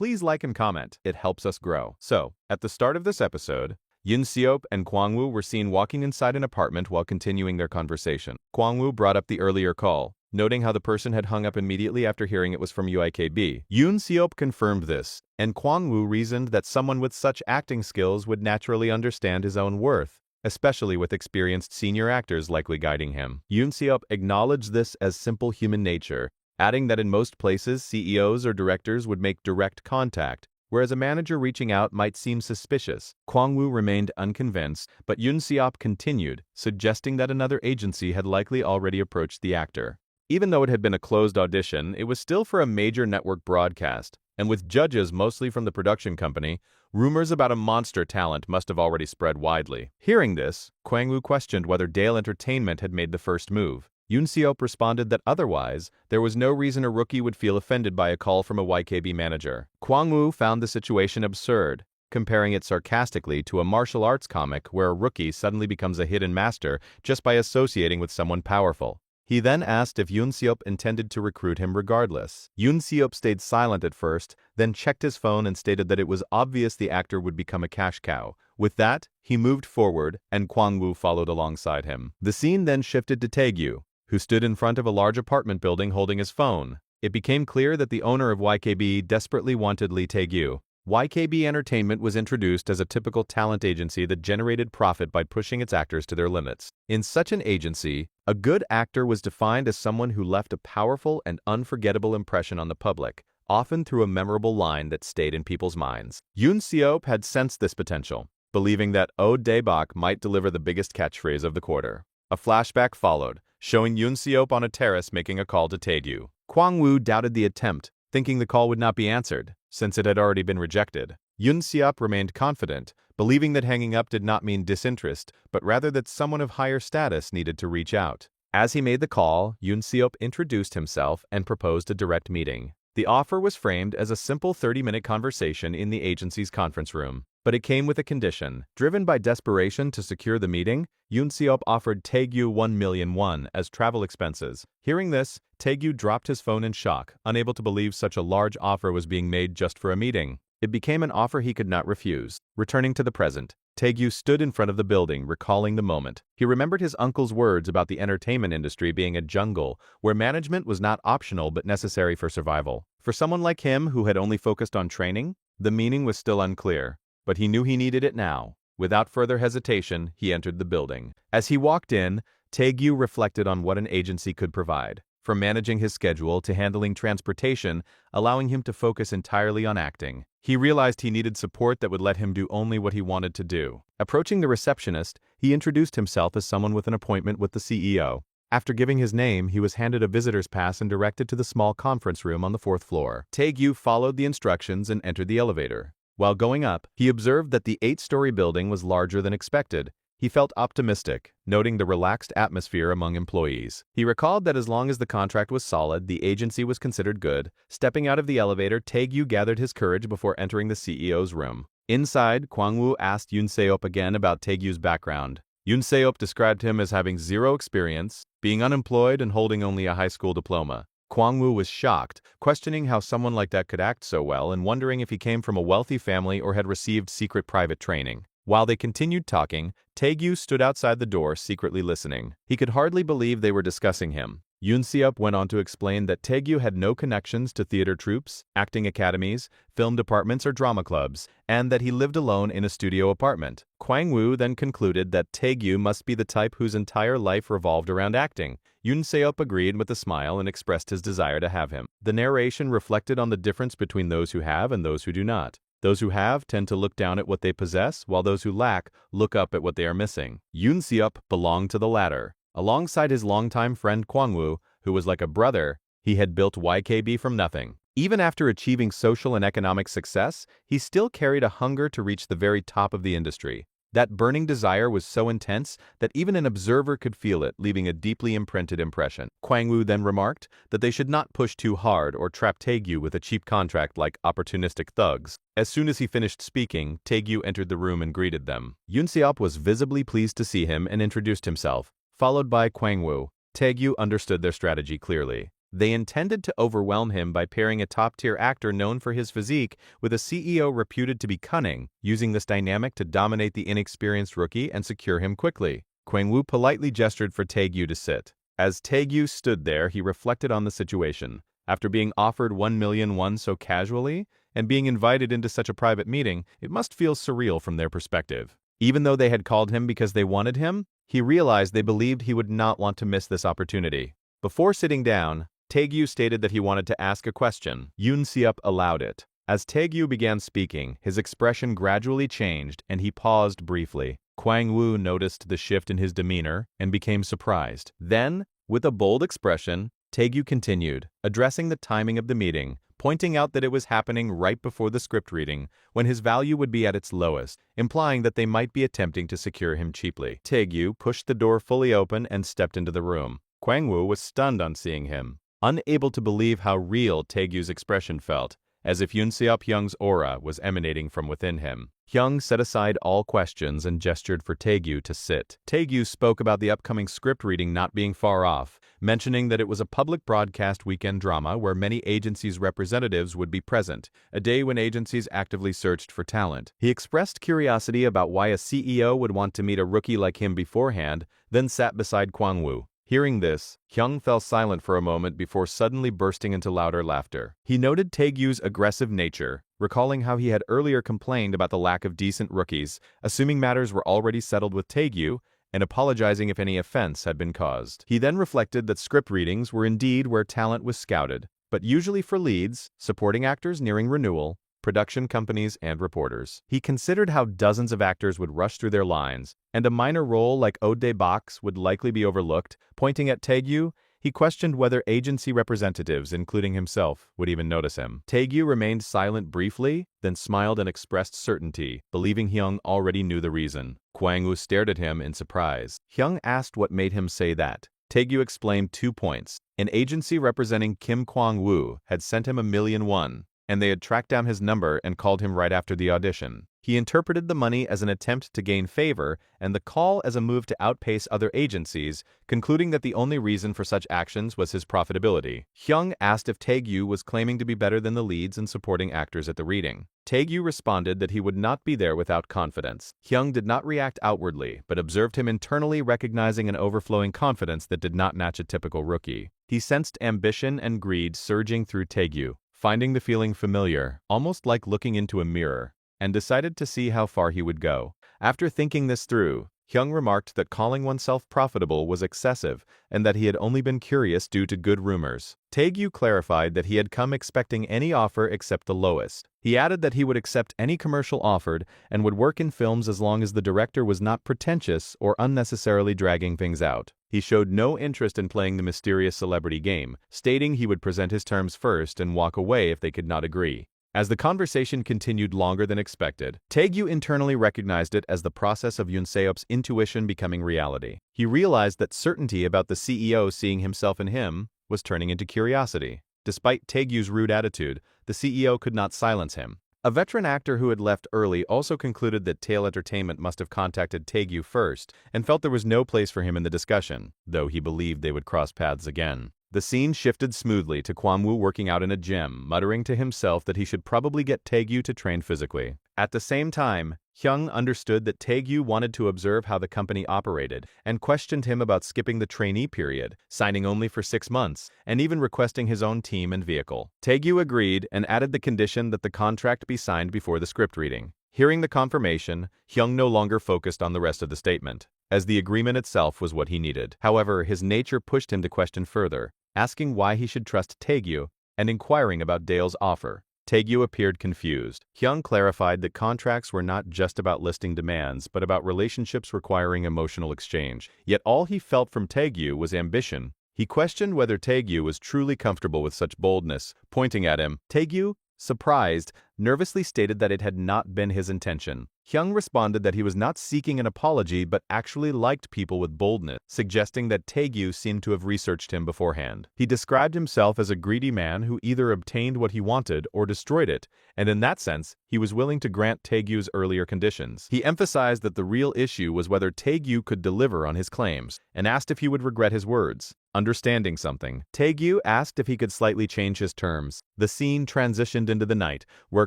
Please like and comment. It helps us grow. So, at the start of this episode, Yoon Seop and Kwang Woo were seen walking inside an apartment while continuing their conversation. Kwang Woo brought up the earlier call, noting how the person had hung up immediately after hearing it was from UIKB. Yoon Seop confirmed this, and Kwang Woo reasoned that someone with such acting skills would naturally understand his own worth, especially with experienced senior actors likely guiding him. Yoon Seop acknowledged this as simple human nature, adding that in most places CEOs or directors would make direct contact, whereas a manager reaching out might seem suspicious. Kwang Woo remained unconvinced, but Yoon Seop continued, suggesting that another agency had likely already approached the actor. Even though it had been a closed audition, it was still for a major network broadcast, and with judges mostly from the production company, rumors about a monster talent must have already spread widely. Hearing this, Kwang Woo questioned whether Dale Entertainment had made the first move. Yoon Seop responded that otherwise, there was no reason a rookie would feel offended by a call from a YKB manager. Kwang Woo found the situation absurd, comparing it sarcastically to a martial arts comic where a rookie suddenly becomes a hidden master just by associating with someone powerful. He then asked if Yoon Seop intended to recruit him regardless. Yoon Seop stayed silent at first, then checked his phone and stated that it was obvious the actor would become a cash cow. With that, he moved forward, and Kwang Woo followed alongside him. The scene then shifted to Taegyu, who stood in front of a large apartment building holding his phone. It became clear that the owner of YKB desperately wanted Lee Taegyu. YKB Entertainment was introduced as a typical talent agency that generated profit by pushing its actors to their limits. In such an agency, a good actor was defined as someone who left a powerful and unforgettable impression on the public, often through a memorable line that stayed in people's minds. Yoon Seop had sensed this potential, believing that Oh Dae-bak might deliver the biggest catchphrase of the quarter. A flashback followed, showing Yoon Seop on a terrace making a call to Taegyu. Kwang Woo doubted the attempt, thinking the call would not be answered, since it had already been rejected. Yoon Seop remained confident, believing that hanging up did not mean disinterest, but rather that someone of higher status needed to reach out. As he made the call, Yoon Seop introduced himself and proposed a direct meeting. The offer was framed as a simple 30-minute conversation in the agency's conference room. But it came with a condition. Driven by desperation to secure the meeting, Yoon Seop offered Taegyu 1 million won as travel expenses. Hearing this, Taegyu dropped his phone in shock, unable to believe such a large offer was being made just for a meeting. It became an offer he could not refuse. Returning to the present, Taegyu stood in front of the building, recalling the moment. He remembered his uncle's words about the entertainment industry being a jungle, where management was not optional but necessary for survival. For someone like him who had only focused on training, the meaning was still unclear. But he knew he needed it now. Without further hesitation, he entered the building. As he walked in, Taegyu reflected on what an agency could provide, from managing his schedule to handling transportation, allowing him to focus entirely on acting. He realized he needed support that would let him do only what he wanted to do. Approaching the receptionist, he introduced himself as someone with an appointment with the CEO. After giving his name, he was handed a visitor's pass and directed to the small conference room on the 4th floor. Taegyu followed the instructions and entered the elevator. While going up, he observed that the 8-story building was larger than expected. He felt optimistic, noting the relaxed atmosphere among employees. He recalled that as long as the contract was solid, the agency was considered good. Stepping out of the elevator, Taegyu gathered his courage before entering the CEO's room. Inside, Kwang Woo asked Yoon Seop again about Taegyu's background. Yoon Seop described him as having 0 experience, being unemployed and holding only a high school diploma. Kwang Woo was shocked, questioning how someone like that could act so well and wondering if he came from a wealthy family or had received secret private training. While they continued talking, Taegyu stood outside the door secretly listening. He could hardly believe they were discussing him. Yoon Seop went on to explain that Taegyu had no connections to theater troupes, acting academies, film departments, or drama clubs, and that he lived alone in a studio apartment. Kwang Woo then concluded that Taegyu must be the type whose entire life revolved around acting. Yoon Seop agreed with a smile and expressed his desire to have him. The narration reflected on the difference between those who have and those who do not. Those who have tend to look down at what they possess, while those who lack look up at what they are missing. Yoon Seop belonged to the latter. Alongside his longtime friend Kwang Woo, who was like a brother, he had built YKB from nothing. Even after achieving social and economic success, he still carried a hunger to reach the very top of the industry. That burning desire was so intense that even an observer could feel it, leaving a deeply imprinted impression. Kwang Woo then remarked that they should not push too hard or trap Taegyu with a cheap contract like opportunistic thugs. As soon as he finished speaking, Taegyu entered the room and greeted them. Yoon Seop was visibly pleased to see him and introduced himself. Followed by Kwang Woo, Taegyu understood their strategy clearly. They intended to overwhelm him by pairing a top-tier actor known for his physique with a CEO reputed to be cunning, using this dynamic to dominate the inexperienced rookie and secure him quickly. Kwang-woo politely gestured for Taegyu to sit. As Taegyu stood there, he reflected on the situation. After being offered 1 million won so casually, and being invited into such a private meeting, it must feel surreal from their perspective. Even though they had called him because they wanted him, he realized they believed he would not want to miss this opportunity. Before sitting down, Taegyu stated that he wanted to ask a question. Yoon Se-up allowed it. As Taegyu began speaking, his expression gradually changed and he paused briefly. Kwang-woo noticed the shift in his demeanor and became surprised. Then, with a bold expression, Taegyu continued, addressing the timing of the meeting, pointing out that it was happening right before the script reading, when his value would be at its lowest, implying that they might be attempting to secure him cheaply. Taegyu pushed the door fully open and stepped into the room. Kwang-woo was stunned on seeing him, unable to believe how real Taegyu's expression felt, as if Yoon Se-up's aura was emanating from within him. Hyung set aside all questions and gestured for Taegyu to sit. Taegyu spoke about the upcoming script reading not being far off, mentioning that it was a public broadcast weekend drama where many agencies' representatives would be present, a day when agencies actively searched for talent. He expressed curiosity about why a CEO would want to meet a rookie like him beforehand, then sat beside Kwang-woo. Hearing this, Hyung fell silent for a moment before suddenly bursting into louder laughter. He noted Taegyu's aggressive nature, recalling how he had earlier complained about the lack of decent rookies, assuming matters were already settled with Taegyu, and apologizing if any offense had been caused. He then reflected that script readings were indeed where talent was scouted, but usually for leads, supporting actors nearing renewal, production companies, and reporters. He considered how dozens of actors would rush through their lines, and a minor role like Ode Box would likely be overlooked. Pointing at Taegyu, he questioned whether agency representatives, including himself, would even notice him. Taegyu remained silent briefly, then smiled and expressed certainty, believing Hyung already knew the reason. Kwang-woo stared at him in surprise. Hyung asked what made him say that. Taegyu explained 2 points. An agency representing Kim Kwang-woo had sent him 1 million won, and they had tracked down his number and called him right after the audition. He interpreted the money as an attempt to gain favor and the call as a move to outpace other agencies, concluding that the only reason for such actions was his profitability. Hyung asked if Taegyu was claiming to be better than the leads and supporting actors at the reading. Taegyu responded that he would not be there without confidence. Hyung did not react outwardly, but observed him internally, recognizing an overflowing confidence that did not match a typical rookie. He sensed ambition and greed surging through Taegyu, finding the feeling familiar, almost like looking into a mirror, and decided to see how far he would go. After thinking this through, Hyung remarked that calling oneself profitable was excessive and that he had only been curious due to good rumors. Taegyu clarified that he had come expecting any offer except the lowest. He added that he would accept any commercial offered and would work in films as long as the director was not pretentious or unnecessarily dragging things out. He showed no interest in playing the mysterious celebrity game, stating he would present his terms first and walk away if they could not agree. As the conversation continued longer than expected, Taegyu internally recognized it as the process of Yoon Se-up's intuition becoming reality. He realized that certainty about the CEO seeing himself in him was turning into curiosity. Despite Taegyu's rude attitude, the CEO could not silence him. A veteran actor who had left early also concluded that Tail Entertainment must have contacted Taegyu first and felt there was no place for him in the discussion, though he believed they would cross paths again. The scene shifted smoothly to Kwang-woo working out in a gym, muttering to himself that he should probably get Taegyu to train physically. At the same time, Hyung understood that Taegyu wanted to observe how the company operated and questioned him about skipping the trainee period, signing only for 6 months, and even requesting his own team and vehicle. Taegyu agreed and added the condition that the contract be signed before the script reading. Hearing the confirmation, Hyung no longer focused on the rest of the statement, as the agreement itself was what he needed. However, his nature pushed him to question further, asking why he should trust Taegyu and inquiring about Dale's offer. Taegyu appeared confused. Hyung clarified that contracts were not just about listing demands, but about relationships requiring emotional exchange. Yet all he felt from Taegyu was ambition. He questioned whether Taegyu was truly comfortable with such boldness, pointing at him. Taegyu, surprised, nervously stated that it had not been his intention. Hyung responded that he was not seeking an apology but actually liked people with boldness, suggesting that Taegyu seemed to have researched him beforehand. He described himself as a greedy man who either obtained what he wanted or destroyed it, and in that sense, he was willing to grant Taegyu's earlier conditions. He emphasized that the real issue was whether Taegyu could deliver on his claims, and asked if he would regret his words. Understanding something, Taegyu asked if he could slightly change his terms. The scene transitioned into the night, where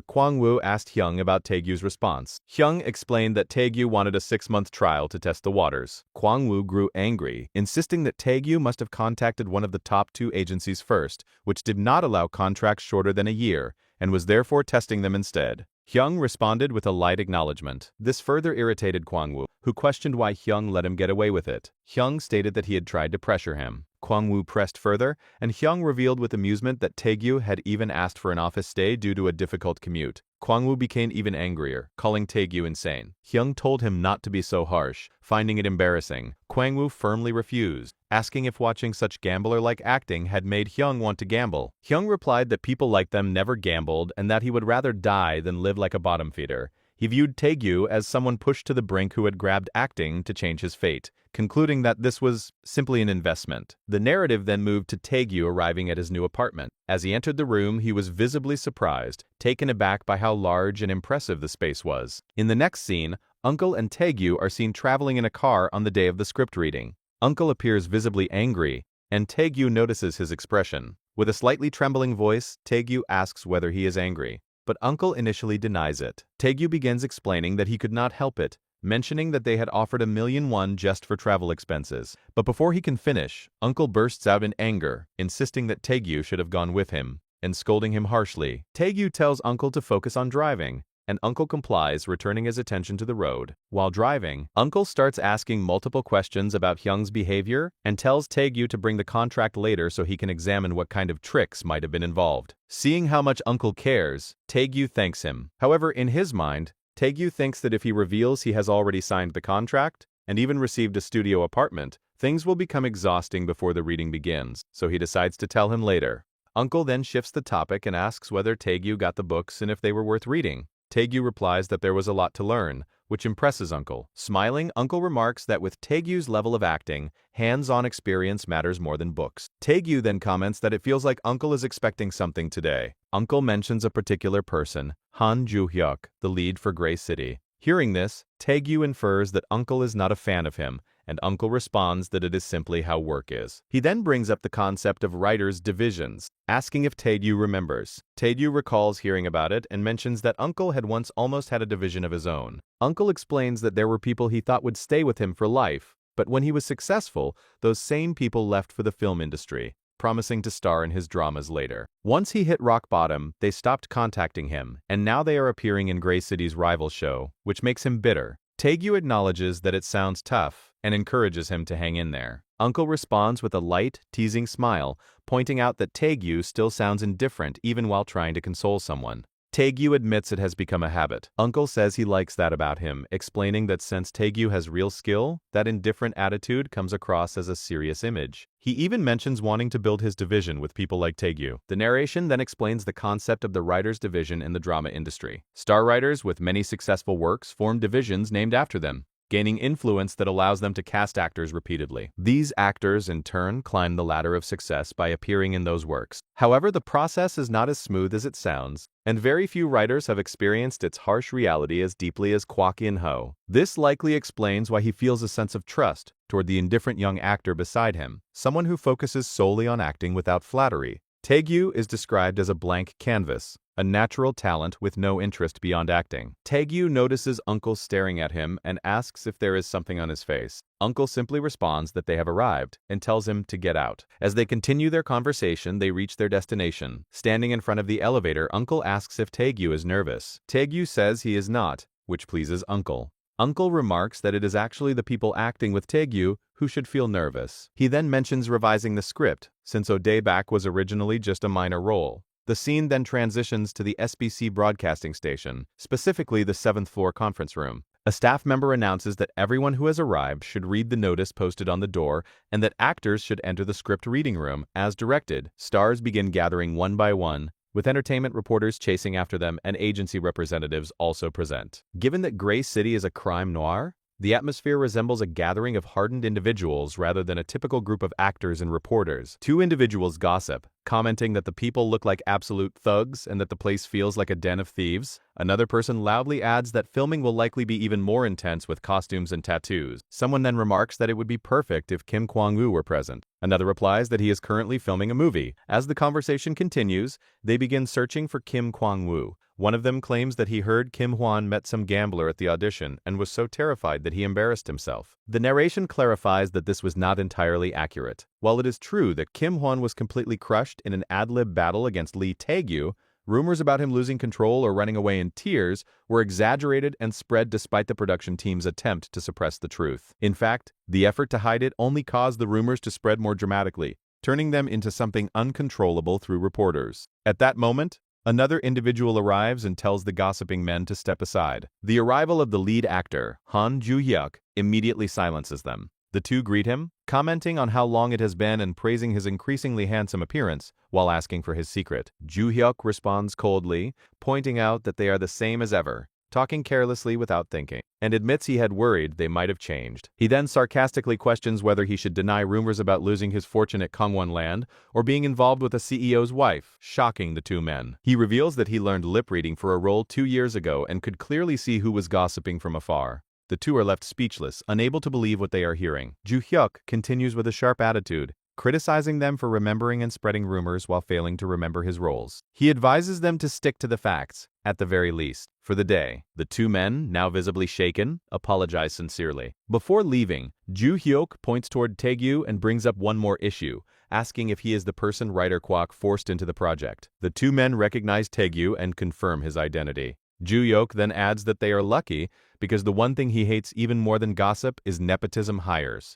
Kwang-woo asked Hyung about Taegyu's response. Hyung explained that Taegyu wanted a 6-month trial to test the waters. Kwang-woo grew angry, insisting that Taegyu must have contacted one of the top 2 agencies first, which did not allow contracts shorter than a year, and was therefore testing them instead. Hyung responded with a light acknowledgement. This further irritated Kwang-woo, who questioned why Hyung let him get away with it. Hyung stated that he had tried to pressure him. Kwang-woo pressed further, and Hyung revealed with amusement that Taegyu had even asked for an office stay due to a difficult commute. Kwang-woo became even angrier, calling Taegyu insane. Hyung told him not to be so harsh, finding it embarrassing. Kwang-woo firmly refused, asking if watching such gambler-like acting had made Hyung want to gamble. Hyung replied that people like them never gambled and that he would rather die than live like a bottom feeder. He viewed Taegyu as someone pushed to the brink who had grabbed acting to change his fate, concluding that this was simply an investment. The narrative then moved to Taegyu arriving at his new apartment. As he entered the room, he was visibly surprised, taken aback by how large and impressive the space was. In the next scene, Uncle and Taegyu are seen traveling in a car on the day of the script reading. Uncle appears visibly angry, and Taegyu notices his expression. With a slightly trembling voice, Taegyu asks whether he is angry, but Uncle initially denies it. Taegyu begins explaining that he could not help it, mentioning that they had offered $1 million just for travel expenses. But before he can finish, Uncle bursts out in anger, insisting that Taegyu should have gone with him, and scolding him harshly. Taegyu tells Uncle to focus on driving, and Uncle complies, returning his attention to the road. While driving, Uncle starts asking multiple questions about Hyung's behavior and tells Taegyu to bring the contract later so he can examine what kind of tricks might have been involved. Seeing how much Uncle cares, Taegyu thanks him. However, in his mind, Taegyu thinks that if he reveals he has already signed the contract and even received a studio apartment, things will become exhausting before the reading begins, so he decides to tell him later. Uncle then shifts the topic and asks whether Taegyu got the books and if they were worth reading. Taegyu replies that there was a lot to learn, which impresses Uncle. Smiling, Uncle remarks that with Taegyu's level of acting, hands-on experience matters more than books. Taegyu then comments that it feels like Uncle is expecting something today. Uncle mentions a particular person, Han Joo-hyuk, the lead for Gray City. Hearing this, Taegyu infers that Uncle is not a fan of him, and Uncle responds that it is simply how work is. He then brings up the concept of writers' divisions, asking if Taegyu remembers. Taegyu recalls hearing about it and mentions that Uncle had once almost had a division of his own. Uncle explains that there were people he thought would stay with him for life, but when he was successful, those same people left for the film industry, promising to star in his dramas later. Once he hit rock bottom, they stopped contacting him, and now they are appearing in Gray City's rival show, which makes him bitter. Taegyu acknowledges that it sounds tough and encourages him to hang in there. Uncle responds with a light, teasing smile, pointing out that Taegyu still sounds indifferent even while trying to console someone. Taegyu admits it has become a habit. Uncle says he likes that about him, explaining that since Taegyu has real skill, that indifferent attitude comes across as a serious image. He even mentions wanting to build his division with people like Taegyu. The narration then explains the concept of the writers' division in the drama industry. Star writers with many successful works form divisions named after them, gaining influence that allows them to cast actors repeatedly. These actors, in turn, climb the ladder of success by appearing in those works. However, the process is not as smooth as it sounds, and very few writers have experienced its harsh reality as deeply as Kwak In-ho. This likely explains why he feels a sense of trust toward the indifferent young actor beside him, someone who focuses solely on acting without flattery. Taegyu is described as a blank canvas, a natural talent with no interest beyond acting. Taegyu notices Uncle staring at him and asks if there is something on his face. Uncle simply responds that they have arrived and tells him to get out. As they continue their conversation, they reach their destination. Standing in front of the elevator, Uncle asks if Taegyu is nervous. Taegyu says he is not, which pleases Uncle. Uncle remarks that it is actually the people acting with Taegyu who should feel nervous. He then mentions revising the script, since O'Daebak was originally just a minor role. The scene then transitions to the SBC broadcasting station, specifically the 7th floor conference room. A staff member announces that everyone who has arrived should read the notice posted on the door and that actors should enter the script reading room as directed. Stars begin gathering one by one, with entertainment reporters chasing after them and agency representatives also present. Given that Grey City is a crime noir, the atmosphere resembles a gathering of hardened individuals rather than a typical group of actors and reporters. Two individuals gossip, commenting that the people look like absolute thugs and that the place feels like a den of thieves. Another person loudly adds that filming will likely be even more intense with costumes and tattoos. Someone then remarks that it would be perfect if Kim Kwang-woo were present. Another replies that he is currently filming a movie. As the conversation continues, they begin searching for Kim Kwang-woo. One of them claims that he heard Kim Hwan met some gambler at the audition and was so terrified that he embarrassed himself. The narration clarifies that this was not entirely accurate. While it is true that Kim Hwan was completely crushed in an ad-lib battle against Lee Tae-gyu, rumors about him losing control or running away in tears were exaggerated and spread despite the production team's attempt to suppress the truth. In fact, the effort to hide it only caused the rumors to spread more dramatically, turning them into something uncontrollable through reporters. At that moment, another individual arrives and tells the gossiping men to step aside. The arrival of the lead actor, Han Joo-hyuk, immediately silences them. The two greet him, commenting on how long it has been and praising his increasingly handsome appearance while asking for his secret. Joo-hyuk responds coldly, pointing out that they are the same as ever, talking carelessly without thinking, and admits he had worried they might have changed. He then sarcastically questions whether he should deny rumors about losing his fortune at Kangwon Land or being involved with a CEO's wife, shocking the two men. He reveals that he learned lip reading for a role 2 years ago and could clearly see who was gossiping from afar. The two are left speechless, unable to believe what they are hearing. Joo-hyuk continues with a sharp attitude, criticizing them for remembering and spreading rumors while failing to remember his roles. He advises them to stick to the facts, at the very least, for the day. The two men, now visibly shaken, apologize sincerely. Before leaving, Joo-hyuk points toward Tae-gyu and brings up one more issue, asking if he is the person writer Kwak forced into the project. The two men recognize Tae-gyu and confirm his identity. Joo-hyuk then adds that they are lucky because the one thing he hates even more than gossip is nepotism hires.